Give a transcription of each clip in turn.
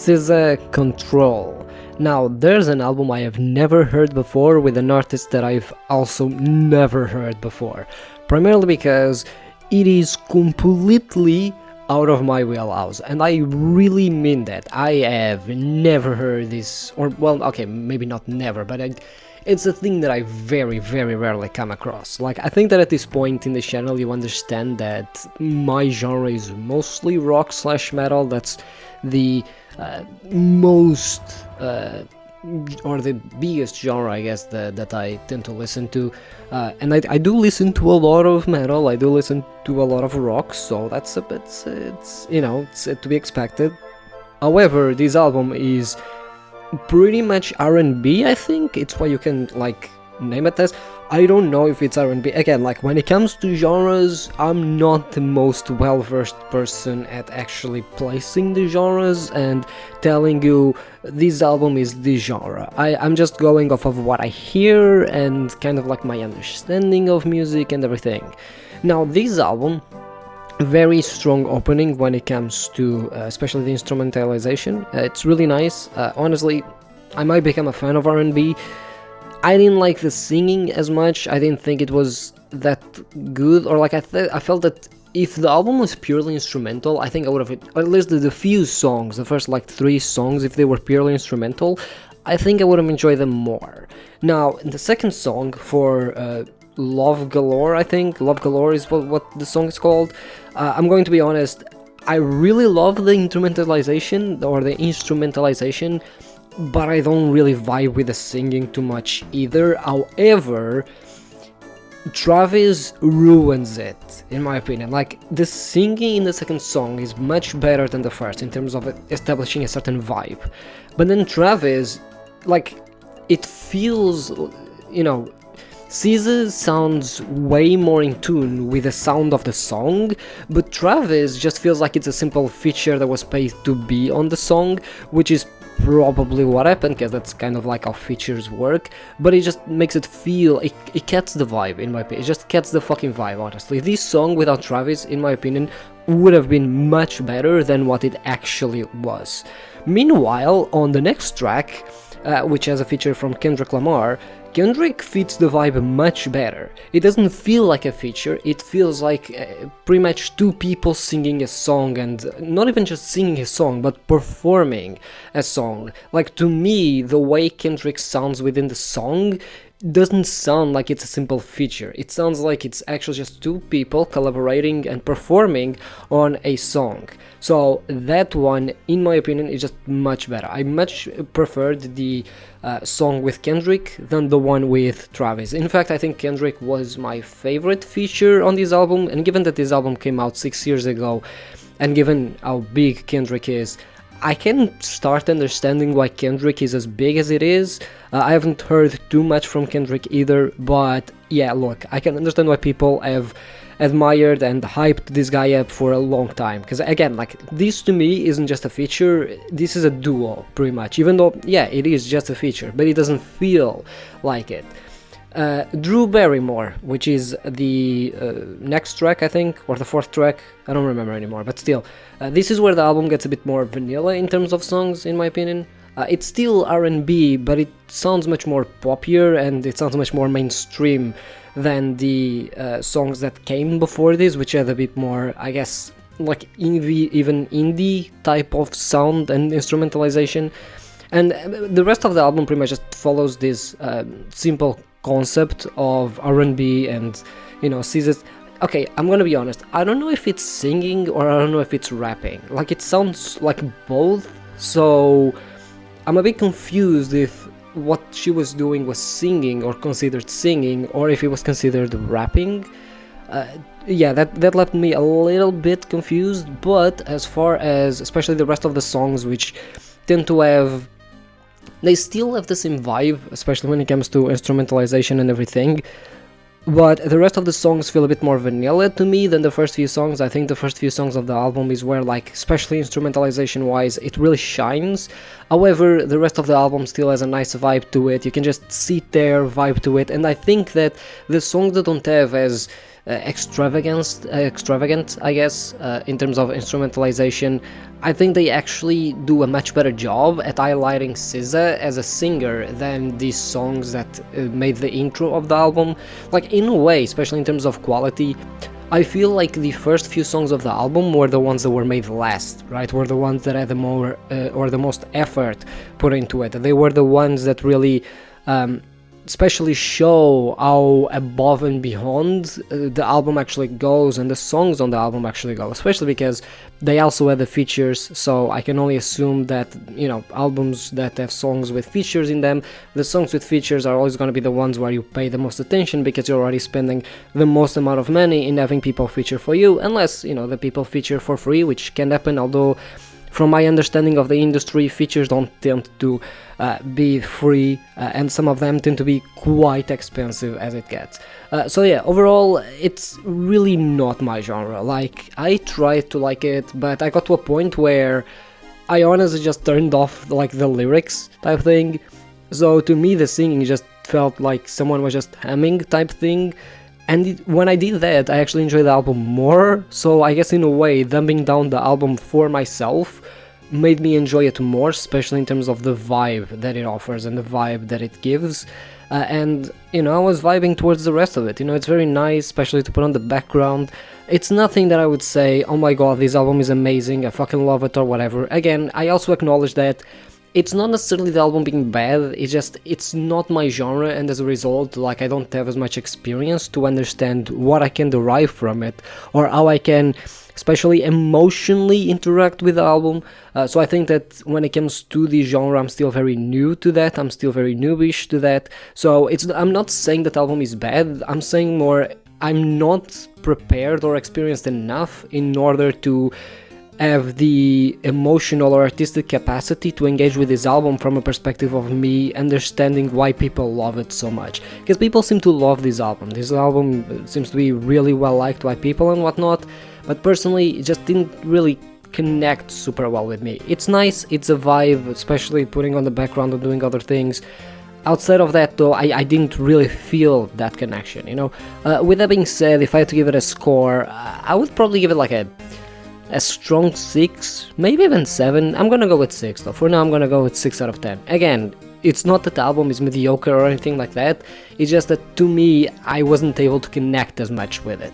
Seza Control. Now, there's an album I have never heard before with an artist that I've also never heard before. Primarily because it is completely out of my wheelhouse, and I really mean that. I have never heard this, or well, okay, maybe not never, but it's a thing that I very rarely come across. Like, I think that at this point in the channel you understand that my genre is mostly rock slash metal. That's the most or the biggest genre, I guess, that I tend to listen to, and I do listen to a lot of metal, I do listen to a lot of rock, so that's a bit, it's to be expected. However, this album is pretty much R&B, I think. It's why you can, like, name it as. I don't know if it's R&B. Again, like, when it comes to genres, I'm not the most well-versed person at actually placing the genres and telling you this album is this genre. I'm just going off of what I hear and kind of like my understanding of music and everything. Now, this album, very strong opening when it comes to especially the instrumentalization. It's really nice. Honestly, I might become a fan of R&B. I didn't like the singing as much. I didn't think it was that good, or like I felt that if the album was purely instrumental, I think I would have, at least the few songs, the first like 3 songs, if they were purely instrumental, I think I would have enjoyed them more. Now, the second song for Love Galore, I think Love Galore is what the song is called. I'm going to be honest, I really love the instrumentalization, but I don't really vibe with the singing too much either. However, Travis ruins it, in my opinion. Like, the singing in the second song is much better than the first in terms of establishing a certain vibe. But then Travis, like, it feels, Seza sounds way more in tune with the sound of the song, but Travis just feels like it's a simple feature that was paid to be on the song, which is probably what happened, because that's kind of like how features work, but it just makes it feel, it gets the vibe, in my opinion. It just gets the fucking vibe, honestly. This song without Travis, in my opinion, would have been much better than what it actually was. Meanwhile, on the next track, which has a feature from Kendrick Lamar, Kendrick fits the vibe much better. It doesn't feel like a feature, it feels like pretty much 2 people singing a song, and not even just singing a song, but performing a song. Like, to me, the way Kendrick sounds within the song doesn't sound like it's a simple feature. It sounds like it's actually just 2 people collaborating and performing on a song. So that one, in my opinion, is just much better. I much preferred the song with Kendrick than the one with Travis. In fact, I think Kendrick was my favorite feature on this album, and given that this album came out 6 years ago, and given how big Kendrick is, I can start understanding why Kendrick is as big as it is. I haven't heard too much from Kendrick either, but yeah, look, I can understand why people have admired and hyped this guy up for a long time, because again, like, this to me isn't just a feature, this is a duo, pretty much, even though, yeah, it is just a feature, but it doesn't feel like it. Drew Barrymore, which is the next track, I think, or the 4th track, I don't remember anymore, but still, this is where the album gets a bit more vanilla in terms of songs, in my opinion. It's still R&B, but it sounds much more poppier, and it sounds much more mainstream than the songs that came before this, which had a bit more, I guess, like even indie type of sound and instrumentalization. And the rest of the album pretty much just follows this simple concept of R&B and, Scisor. Okay, I'm gonna be honest, I don't know if it's singing or I don't know if it's rapping. Like, it sounds like both, so I'm a bit confused if what she was doing was singing or considered singing, or if it was considered rapping. Yeah, that left me a little bit confused, but as far as, especially the rest of the songs, which tend to have, they still have the same vibe, especially when it comes to instrumentalization and everything, but the rest of the songs feel a bit more vanilla to me than the first few songs. I think the first few songs of the album is where, like, especially instrumentalization wise, it really shines. However, the rest of the album still has a nice vibe to it. You can just sit there, vibe to it, and I think that the songs that don't have as extravagant, I guess, in terms of instrumentalization. I think they actually do a much better job at highlighting Seza as a singer than these songs that made the intro of the album. Like, in a way, especially in terms of quality, I feel like the first few songs of the album were the ones that were made last, right? Were the ones that had the more or the most effort put into it. They were the ones that really especially show how above and beyond the album actually goes, and the songs on the album actually go, especially because they also had the features. So I can only assume that, you know, albums that have songs with features in them, the songs with features are always going to be the ones where you pay the most attention, because you're already spending the most amount of money in having people feature for you, unless, you know, the people feature for free, which can happen. Although from my understanding of the industry, features don't tend to be free, and some of them tend to be quite expensive as it gets. So yeah, overall, it's really not my genre. Like, I tried to like it, but I got to a point where I honestly just turned off, like, the lyrics type thing. So to me, the singing just felt like someone was just humming type thing. And when I did that, I actually enjoyed the album more. So I guess in a way, dumbing down the album for myself made me enjoy it more, especially in terms of the vibe that it offers and the vibe that it gives. And, you know, I was vibing towards the rest of it. You know, it's very nice, especially to put on the background. It's nothing that I would say, oh my god, this album is amazing, I fucking love it, or whatever. Again, I also acknowledge that it's not necessarily the album being bad, it's just, it's not my genre, and as a result, like, I don't have as much experience to understand what I can derive from it, or how I can especially emotionally interact with the album. So I think that when it comes to the genre, I'm still very new to that, I'm still very noobish to that. So I'm not saying that album is bad, I'm saying more, I'm not prepared or experienced enough in order to have the emotional or artistic capacity to engage with this album from a perspective of me understanding why people love it so much. Because people seem to love this album. This album seems to be really well liked by people and whatnot, but personally it just didn't really connect super well with me. It's nice, it's a vibe, especially putting on the background and doing other things. Outside of that, though, I didn't really feel that connection, you know. With that being said, if I had to give it a score, I would probably give it like a strong 6, maybe even 7. I'm gonna go with 6 though. For now, I'm gonna go with 6 out of 10. Again, it's not that the album is mediocre or anything like that, it's just that to me, I wasn't able to connect as much with it.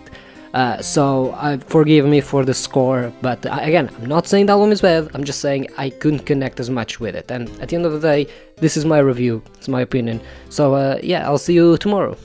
So forgive me for the score, but again, I'm not saying the album is bad, I'm just saying I couldn't connect as much with it. And at the end of the day, this is my review, it's my opinion. So yeah, I'll see you tomorrow.